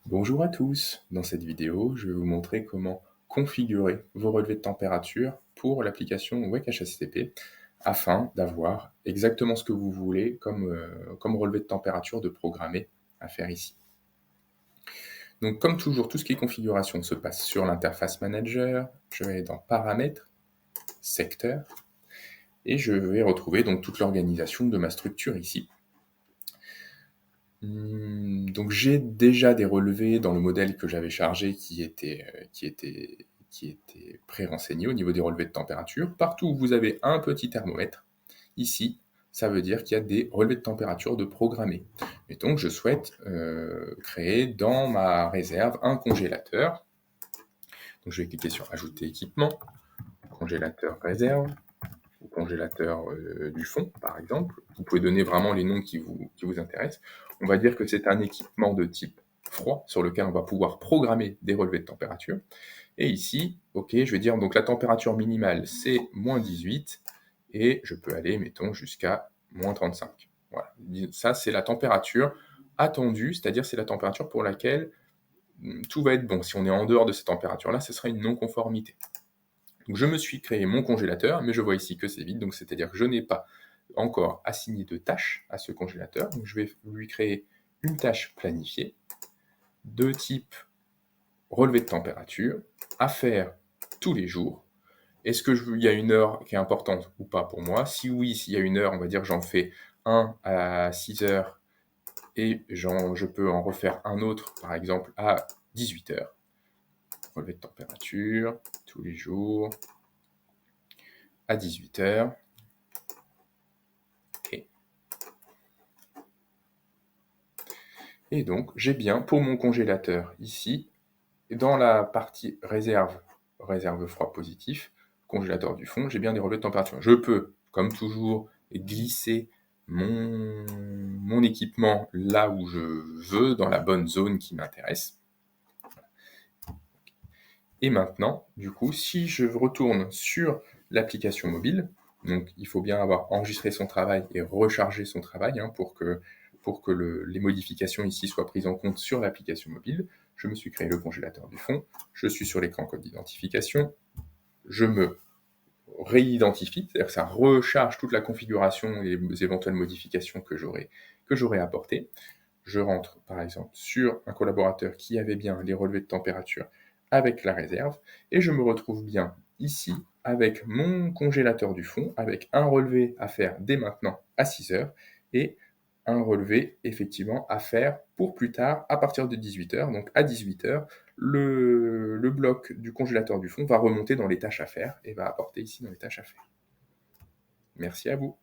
Bonjour à tous, dans cette vidéo, je vais vous montrer comment configurer vos relevés de température pour l'application Wake HACCP afin d'avoir exactement ce que vous voulez comme relevé de température de programmer à faire ici. Donc comme toujours, tout ce qui est configuration se passe sur l'interface manager, je vais dans paramètres, secteur, et je vais retrouver donc toute l'organisation de ma structure ici. Donc j'ai déjà des relevés dans le modèle que j'avais chargé qui étaient pré-renseignés au niveau des relevés de température. Partout où vous avez un petit thermomètre, ici, ça veut dire qu'il y a des relevés de température de programmés. Mettons que je souhaite créer dans ma réserve un congélateur. Donc je vais cliquer sur Ajouter équipement, congélateur réserve, ou congélateur du fond, par exemple. Vous pouvez donner vraiment les noms qui vous intéressent. On va dire que c'est un équipement de type froid sur lequel on va pouvoir programmer des relevés de température. Et ici, ok, je vais dire donc la température minimale c'est moins 18 et je peux aller, mettons, jusqu'à moins 35. Voilà. Ça, c'est la température attendue, c'est-à-dire c'est la température pour laquelle tout va être bon. Si on est en dehors de cette température-là, ce sera une non-conformité. Donc je me suis créé mon congélateur, mais je vois ici que c'est vide, donc c'est-à-dire que je n'ai pas encore assigné de tâche à ce congélateur. Donc je vais lui créer une tâche planifiée de type relevé de température à faire tous les jours. Est-ce qu'il y a une heure qui est importante ou pas pour moi? Si oui, s'il y a une heure, on va dire j'en fais un à 6 heures et je peux en refaire un autre, par exemple, à 18 heures. Relevé de température tous les jours à 18 heures. Et donc, j'ai bien pour mon congélateur ici, dans la partie réserve froid positif, congélateur du fond, j'ai bien des relevés de température. Je peux, comme toujours, glisser mon équipement là où je veux, dans la bonne zone qui m'intéresse. Et maintenant, du coup, si je retourne sur l'application mobile, donc il faut bien avoir enregistré son travail et rechargé son travail pour que les modifications ici soient prises en compte sur l'application mobile. Je me suis créé le congélateur du fond, je suis sur l'écran code d'identification, je me réidentifie, c'est-à-dire que ça recharge toute la configuration et les éventuelles modifications que j'aurais apportées. Je rentre par exemple sur un collaborateur qui avait bien les relevés de température avec la réserve, et je me retrouve bien ici avec mon congélateur du fond, avec un relevé à faire dès maintenant à 6 heures, et un relevé effectivement à faire pour plus tard à partir de 18 heures. Donc à 18 heures, le bloc du congélateur du fond va remonter dans les tâches à faire et va apporter ici dans les tâches à faire. Merci à vous.